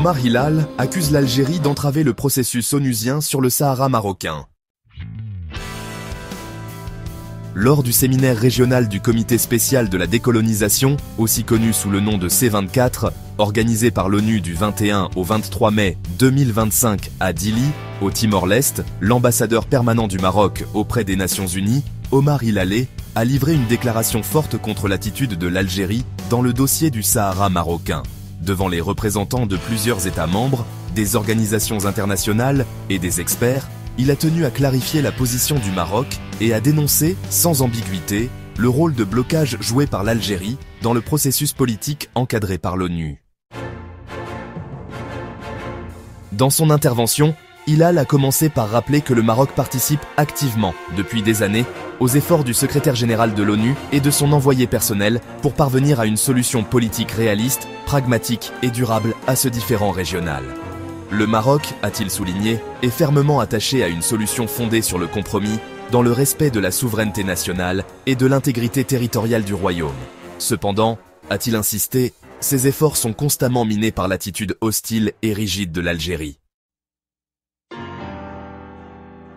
Omar Hilal accuse l'Algérie d'entraver le processus onusien sur le Sahara marocain. Lors du séminaire régional du Comité spécial de la décolonisation, aussi connu sous le nom de C24, organisé par l'ONU du 21 au 23 mai 2025 à Dili, au Timor-Leste, l'ambassadeur permanent du Maroc auprès des Nations Unies, Omar Hilal, a livré une déclaration forte contre l'attitude de l'Algérie dans le dossier du Sahara marocain. Devant les représentants de plusieurs États membres, des organisations internationales et des experts, il a tenu à clarifier la position du Maroc et à dénoncer, sans ambiguïté, le rôle de blocage joué par l'Algérie dans le processus politique encadré par l'ONU. Dans son intervention, Hilal a commencé par rappeler que le Maroc participe activement, depuis des années, aux efforts du secrétaire général de l'ONU et de son envoyé personnel pour parvenir à une solution politique réaliste, pragmatique et durable à ce différend régional. Le Maroc, a-t-il souligné, est fermement attaché à une solution fondée sur le compromis, dans le respect de la souveraineté nationale et de l'intégrité territoriale du royaume. Cependant, a-t-il insisté, ces efforts sont constamment minés par l'attitude hostile et rigide de l'Algérie.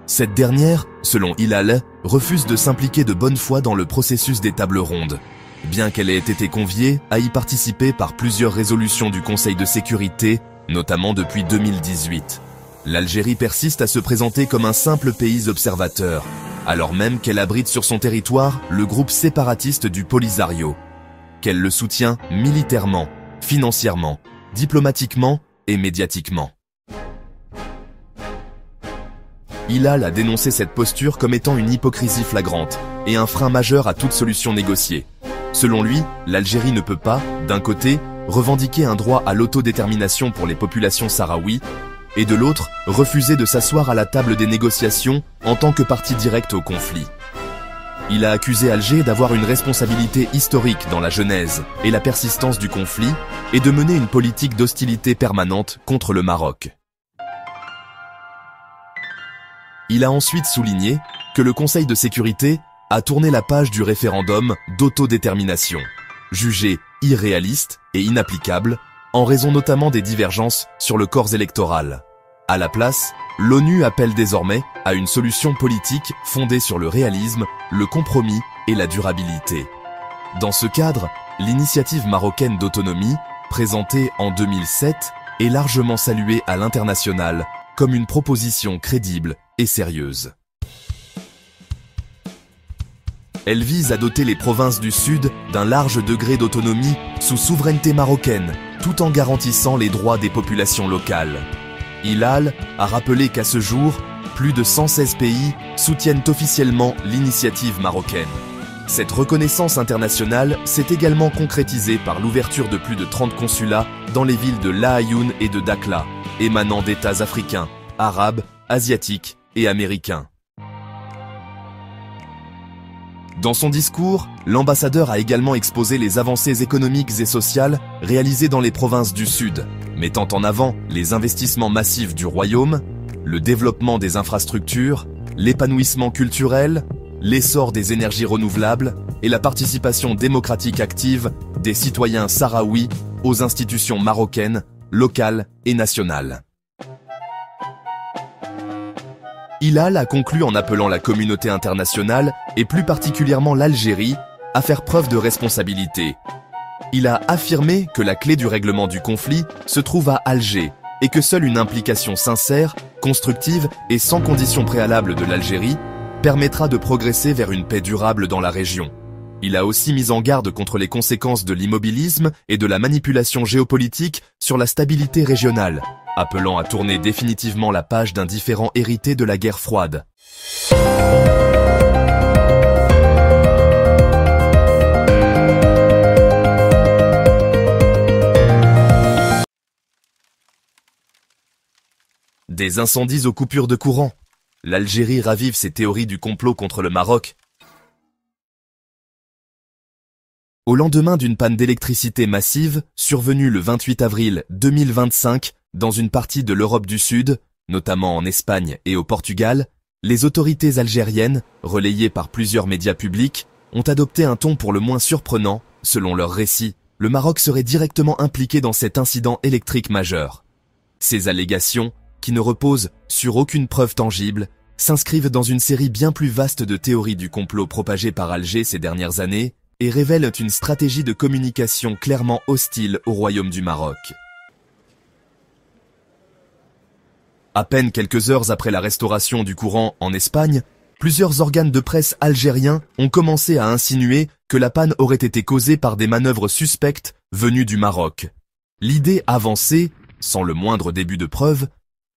Cette dernière, selon Hilal, refuse de s'impliquer de bonne foi dans le processus des tables rondes, bien qu'elle ait été conviée à y participer par plusieurs résolutions du Conseil de sécurité, notamment depuis 2018. L'Algérie persiste à se présenter comme un simple pays observateur, alors même qu'elle abrite sur son territoire le groupe séparatiste du Polisario, qu'elle le soutient militairement, financièrement, diplomatiquement et médiatiquement. Hilal a dénoncé cette posture comme étant une hypocrisie flagrante et un frein majeur à toute solution négociée. Selon lui, l'Algérie ne peut pas, d'un côté, revendiquer un droit à l'autodétermination pour les populations sahraouies, et de l'autre, refuser de s'asseoir à la table des négociations en tant que partie directe au conflit. Il a accusé Alger d'avoir une responsabilité historique dans la genèse et la persistance du conflit, et de mener une politique d'hostilité permanente contre le Maroc. Il a ensuite souligné que le Conseil de sécurité a tourné la page du référendum d'autodétermination, jugé irréaliste et inapplicable, en raison notamment des divergences sur le corps électoral. À la place, l'ONU appelle désormais à une solution politique fondée sur le réalisme, le compromis et la durabilité. Dans ce cadre, l'initiative marocaine d'autonomie, présentée en 2007, est largement saluée à l'international comme une proposition crédible et sérieuse. Elle vise à doter les provinces du Sud d'un large degré d'autonomie sous souveraineté marocaine, tout en garantissant les droits des populations locales. Hilal a rappelé qu'à ce jour, plus de 116 pays soutiennent officiellement l'initiative marocaine. Cette reconnaissance internationale s'est également concrétisée par l'ouverture de plus de 30 consulats dans les villes de Laayoune et de Dakhla, émanant d'États africains, arabes, asiatiques et américains. Dans son discours, l'ambassadeur a également exposé les avancées économiques et sociales réalisées dans les provinces du Sud, mettant en avant les investissements massifs du royaume, le développement des infrastructures, l'épanouissement culturel, l'essor des énergies renouvelables et la participation démocratique active des citoyens sahraouis aux institutions marocaines, locales et nationales. Hilal a conclu en appelant la communauté internationale, et plus particulièrement l'Algérie, à faire preuve de responsabilité. Il a affirmé que la clé du règlement du conflit se trouve à Alger, et que seule une implication sincère, constructive et sans condition préalable de l'Algérie permettra de progresser vers une paix durable dans la région. Il a aussi mis en garde contre les conséquences de l'immobilisme et de la manipulation géopolitique sur la stabilité régionale, appelant à tourner définitivement la page d'un différend hérité de la guerre froide. Des incendies aux coupures de courant. L'Algérie ravive ses théories du complot contre le Maroc. Au lendemain d'une panne d'électricité massive, survenue le 28 avril 2025 dans une partie de l'Europe du Sud, notamment en Espagne et au Portugal, les autorités algériennes, relayées par plusieurs médias publics, ont adopté un ton pour le moins surprenant. Selon leur récit, le Maroc serait directement impliqué dans cet incident électrique majeur. Ces allégations, qui ne reposent sur aucune preuve tangible, s'inscrivent dans une série bien plus vaste de théories du complot propagées par Alger ces dernières années et révèlent une stratégie de communication clairement hostile au Royaume du Maroc. À peine quelques heures après la restauration du courant en Espagne, plusieurs organes de presse algériens ont commencé à insinuer que la panne aurait été causée par des manœuvres suspectes venues du Maroc. L'idée avancée, sans le moindre début de preuve,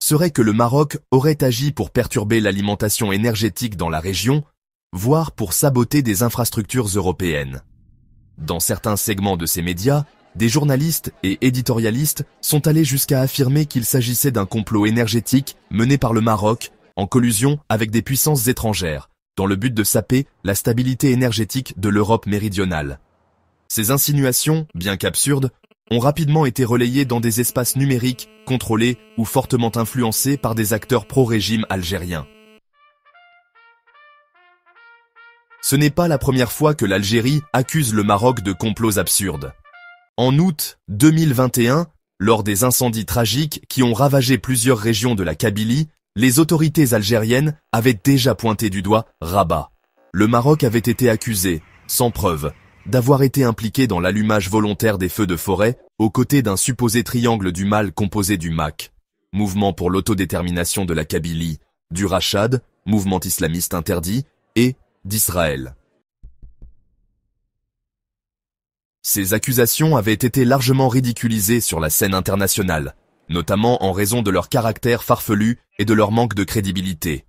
serait que le Maroc aurait agi pour perturber l'alimentation énergétique dans la région, voire pour saboter des infrastructures européennes. Dans certains segments de ces médias, des journalistes et éditorialistes sont allés jusqu'à affirmer qu'il s'agissait d'un complot énergétique mené par le Maroc en collusion avec des puissances étrangères, dans le but de saper la stabilité énergétique de l'Europe méridionale. Ces insinuations, bien qu'absurdes, ont rapidement été relayées dans des espaces numériques contrôlés ou fortement influencés par des acteurs pro-régime algériens. Ce n'est pas la première fois que l'Algérie accuse le Maroc de complots absurdes. En août 2021, lors des incendies tragiques qui ont ravagé plusieurs régions de la Kabylie, les autorités algériennes avaient déjà pointé du doigt Rabat. Le Maroc avait été accusé, sans preuve, d'avoir été impliqué dans l'allumage volontaire des feux de forêt aux côtés d'un supposé triangle du mal composé du MAK, Mouvement pour l'autodétermination de la Kabylie, du Rachad, mouvement islamiste interdit, et d'Israël. Ces accusations avaient été largement ridiculisées sur la scène internationale, notamment en raison de leur caractère farfelu et de leur manque de crédibilité.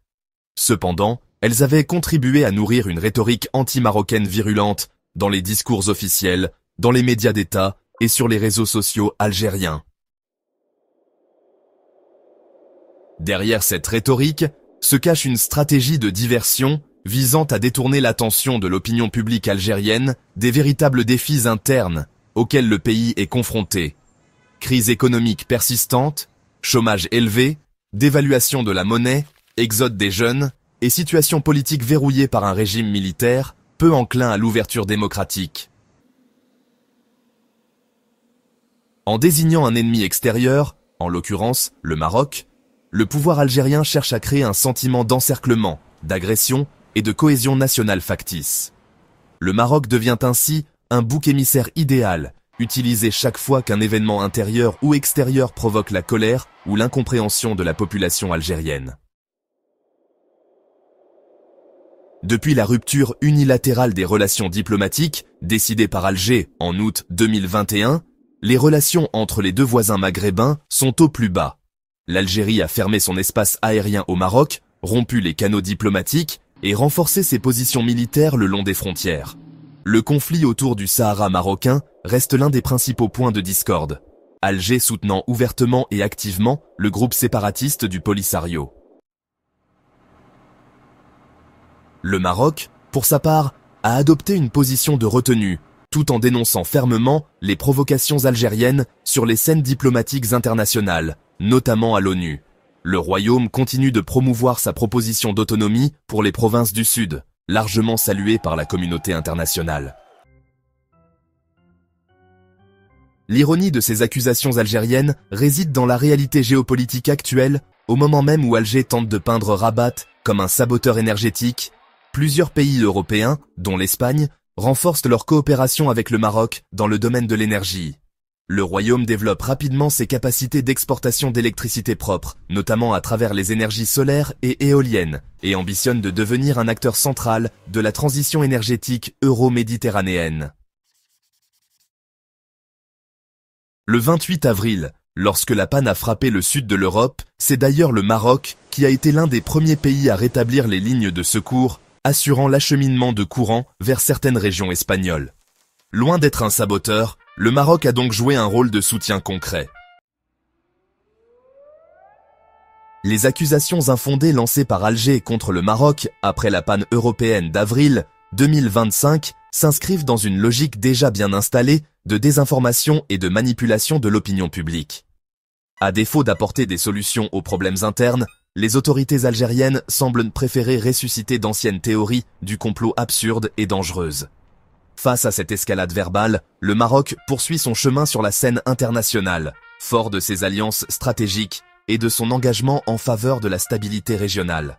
Cependant, elles avaient contribué à nourrir une rhétorique anti-marocaine virulente dans les discours officiels, dans les médias d'État et sur les réseaux sociaux algériens. Derrière cette rhétorique se cache une stratégie de diversion visant à détourner l'attention de l'opinion publique algérienne des véritables défis internes auxquels le pays est confronté. Crise économique persistante, chômage élevé, dévaluation de la monnaie, exode des jeunes et situation politique verrouillée par un régime militaire peu enclin à l'ouverture démocratique. En désignant un ennemi extérieur, en l'occurrence le Maroc, le pouvoir algérien cherche à créer un sentiment d'encerclement, d'agression et de cohésion nationale factice. Le Maroc devient ainsi un bouc émissaire idéal, utilisé chaque fois qu'un événement intérieur ou extérieur provoque la colère ou l'incompréhension de la population algérienne. Depuis la rupture unilatérale des relations diplomatiques, décidée par Alger en août 2021, les relations entre les deux voisins maghrébins sont au plus bas. L'Algérie a fermé son espace aérien au Maroc, rompu les canaux diplomatiques et renforcé ses positions militaires le long des frontières. Le conflit autour du Sahara marocain reste l'un des principaux points de discorde, Alger soutenant ouvertement et activement le groupe séparatiste du Polisario. Le Maroc, pour sa part, a adopté une position de retenue, tout en dénonçant fermement les provocations algériennes sur les scènes diplomatiques internationales, notamment à l'ONU. Le Royaume continue de promouvoir sa proposition d'autonomie pour les provinces du Sud, largement saluée par la communauté internationale. L'ironie de ces accusations algériennes réside dans la réalité géopolitique actuelle, au moment même où Alger tente de peindre Rabat comme un saboteur énergétique. Plusieurs pays européens, dont l'Espagne, renforcent leur coopération avec le Maroc dans le domaine de l'énergie. Le Royaume développe rapidement ses capacités d'exportation d'électricité propre, notamment à travers les énergies solaires et éoliennes, et ambitionne de devenir un acteur central de la transition énergétique euro-méditerranéenne. Le 28 avril, lorsque la panne a frappé le sud de l'Europe, c'est d'ailleurs le Maroc qui a été l'un des premiers pays à rétablir les lignes de secours, assurant l'acheminement de courant vers certaines régions espagnoles. Loin d'être un saboteur, le Maroc a donc joué un rôle de soutien concret. Les accusations infondées lancées par Alger contre le Maroc après la panne européenne d'avril 2025 s'inscrivent dans une logique déjà bien installée de désinformation et de manipulation de l'opinion publique. À défaut d'apporter des solutions aux problèmes internes, les autorités algériennes semblent préférer ressusciter d'anciennes théories du complot absurdes et dangereuses. Face à cette escalade verbale, le Maroc poursuit son chemin sur la scène internationale, fort de ses alliances stratégiques et de son engagement en faveur de la stabilité régionale.